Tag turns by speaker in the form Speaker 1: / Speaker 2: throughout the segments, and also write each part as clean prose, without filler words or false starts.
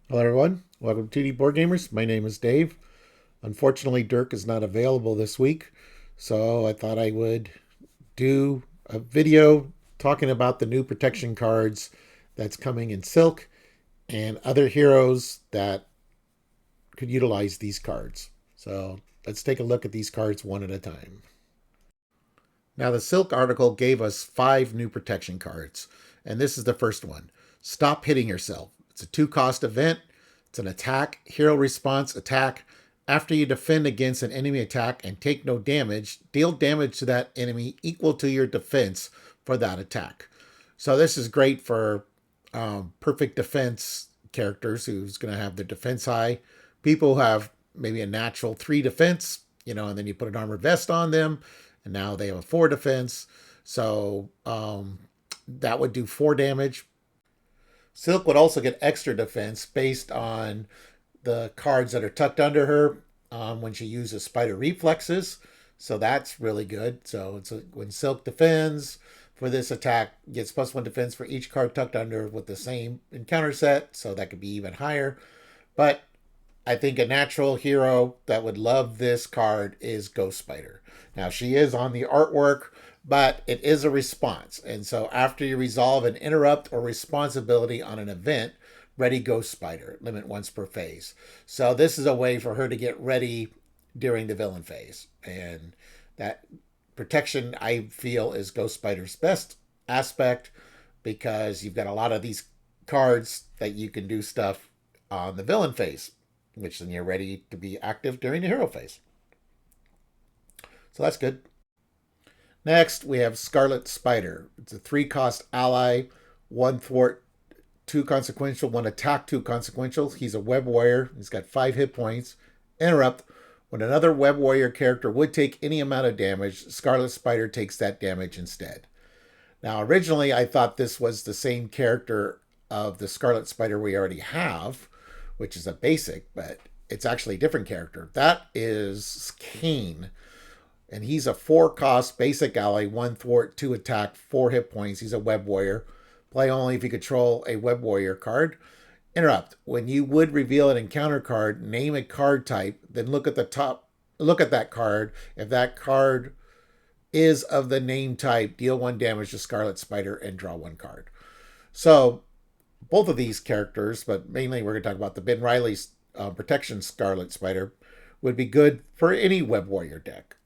Speaker 1: Hello, everyone. Welcome to TD Board Gamers. My name is Dave. Unfortunately, Dirk is not available this week, so I thought I would do a video talking about the new protection cards that's coming in Silk and other heroes that could utilize these cards. So let's take a look at these cards one at a time. Now, the Silk article gave us 5 new protection cards, and this is the first one. Stop hitting yourself. It's a 2-cost event. It's an attack, hero response attack. After you defend against an enemy attack and take no damage, deal damage to that enemy equal to your defense for that attack. So this is great for perfect defense characters who's going to have their defense high. People who have maybe a natural 3 defense, and then you put an armor vest on them, and now they have a 4 defense. So that would do 4 damage. Silk would also get extra defense based on the cards that are tucked under her when she uses spider reflexes. So that's really good. So when Silk defends for this attack, gets +1 defense for each card tucked under with the same encounter set. So that could be even higher. But I think a natural hero that would love this card is Ghost Spider. Now, she is on the artwork, but it is a response. And so after you resolve an interrupt or responsibility on an event, ready Ghost Spider, limit once per phase. So this is a way for her to get ready during the villain phase. And that protection, I feel, is Ghost Spider's best aspect because you've got a lot of these cards that you can do stuff on the villain phase, which then you're ready to be active during the hero phase. So that's good. Next, we have Scarlet Spider. It's a 3-cost ally, 1 thwart, 2 consequential, 1 attack, 2 consequential. He's a web warrior. He's got 5 hit points. Interrupt. When another web warrior character would take any amount of damage, Scarlet Spider takes that damage instead. Now, originally, I thought this was the same character of the Scarlet Spider we already have, which is a basic, but it's actually a different character. That is Kane. And he's a 4-cost basic ally, 1 thwart, 2 attack, 4 hit points. He's a web warrior. Play only if you control a web warrior card. Interrupt. When you would reveal an encounter card, name a card type, then look at the top. Look at that card. If that card is of the name type, deal 1 damage to Scarlet Spider and draw 1 card. So both of these characters, but mainly we're going to talk about the Ben Riley's Protection Scarlet Spider, would be good for any web warrior deck.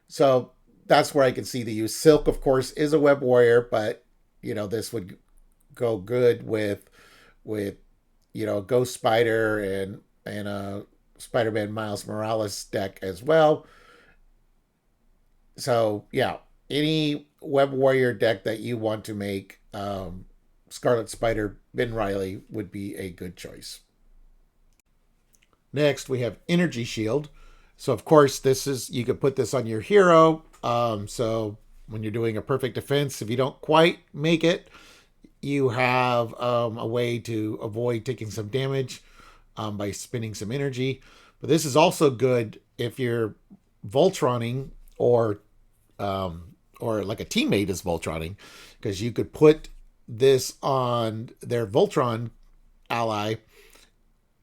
Speaker 1: So that's where I can see the use. Silk, of course, is a web warrior, but this would go good with Ghost Spider and a Spider-Man Miles Morales deck as well. So yeah, any web warrior deck that you want to make, Scarlet Spider Ben Riley would be a good choice. Next, we have Energy Shield. So, of course, this is you could put this on your hero. So, when you're doing a perfect defense, if you don't quite make it, you have a way to avoid taking some damage by spending some energy. But this is also good if you're Voltroning or like a teammate is Voltroning, because you could put this on their Voltron ally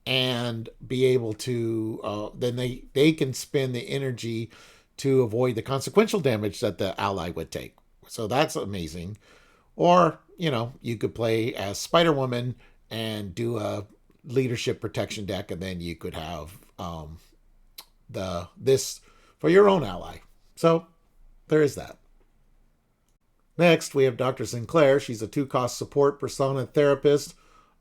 Speaker 1: and be able to then they can spend the energy to avoid the consequential damage that the ally would take. So that's amazing. Or you could play as Spider Woman and do a leadership protection deck, and then you could have this for your own ally. So there is that. Next, we have Dr. Sinclair. She's a 2-cost support persona therapist.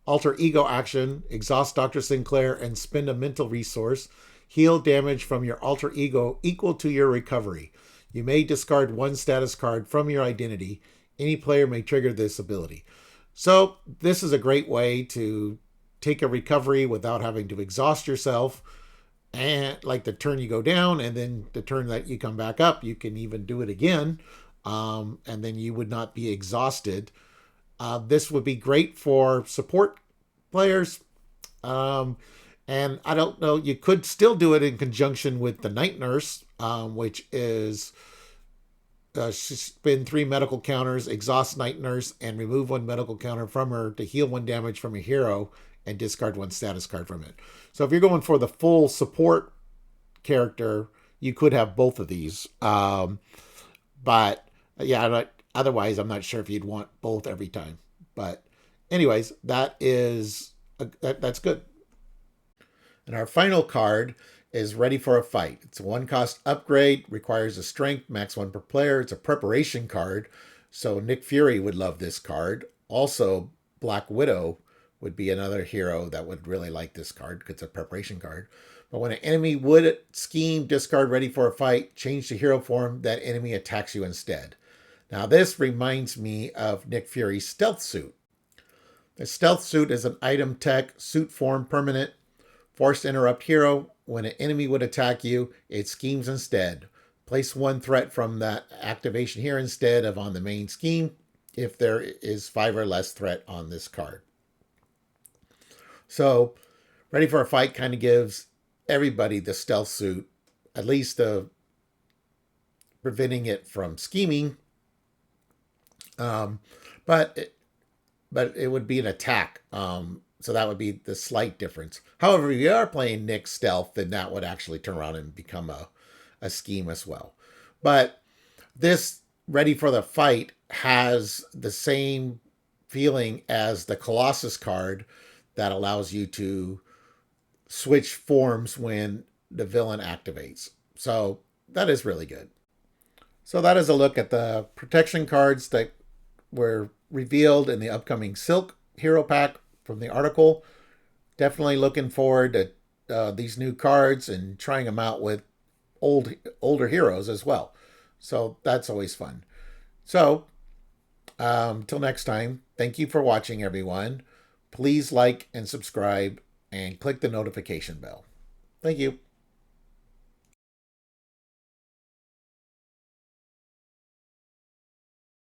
Speaker 1: Alter ego action, exhaust Dr. Sinclair and spend a mental resource. Heal damage from your alter ego equal to your recovery. You may discard 1 status card from your identity. Any player may trigger this ability. So this is a great way to take a recovery without having to exhaust yourself. And like the turn you go down, and then the turn that you come back up, you can even do it again. And then you would not be exhausted. This would be great for support players. And I don't know, you could still do it in conjunction with the Night Nurse, which is spend 3 medical counters, exhaust Night Nurse, and remove 1 medical counter from her to heal 1 damage from a hero and discard one status card from it. So if you're going for the full support character, you could have both of these. But yeah, otherwise, I'm not sure if you'd want both every time. But anyways, that's good. And our final card is Ready for a Fight. It's a 1-cost upgrade, requires a strength, max 1 per player. It's a preparation card, so Nick Fury would love this card. Also, Black Widow would be another hero that would really like this card because it's a preparation card. But when an enemy would scheme, discard Ready for a Fight, change to hero form, that enemy attacks you instead. Now, this reminds me of Nick Fury's stealth suit. The stealth suit is an item tech, suit form permanent, forced interrupt hero. When an enemy would attack you, it schemes instead. Place 1 threat from that activation here instead of on the main scheme if there is 5 or less threat on this card. So, Ready for a Fight kind of gives everybody the stealth suit, at least preventing it from scheming. But it would be an attack. So that would be the slight difference. However, if you are playing Nick Stealth, then that would actually turn around and become a scheme as well. But this Ready for the Fight has the same feeling as the Colossus card that allows you to switch forms when the villain activates. So that is really good. So that is a look at the protection cards that were revealed in the upcoming Silk Hero Pack from the article. Definitely looking forward to these new cards and trying them out with older heroes as well. So that's always fun. So till next time, thank you for watching, everyone. Please like and subscribe and click the notification bell. Thank you.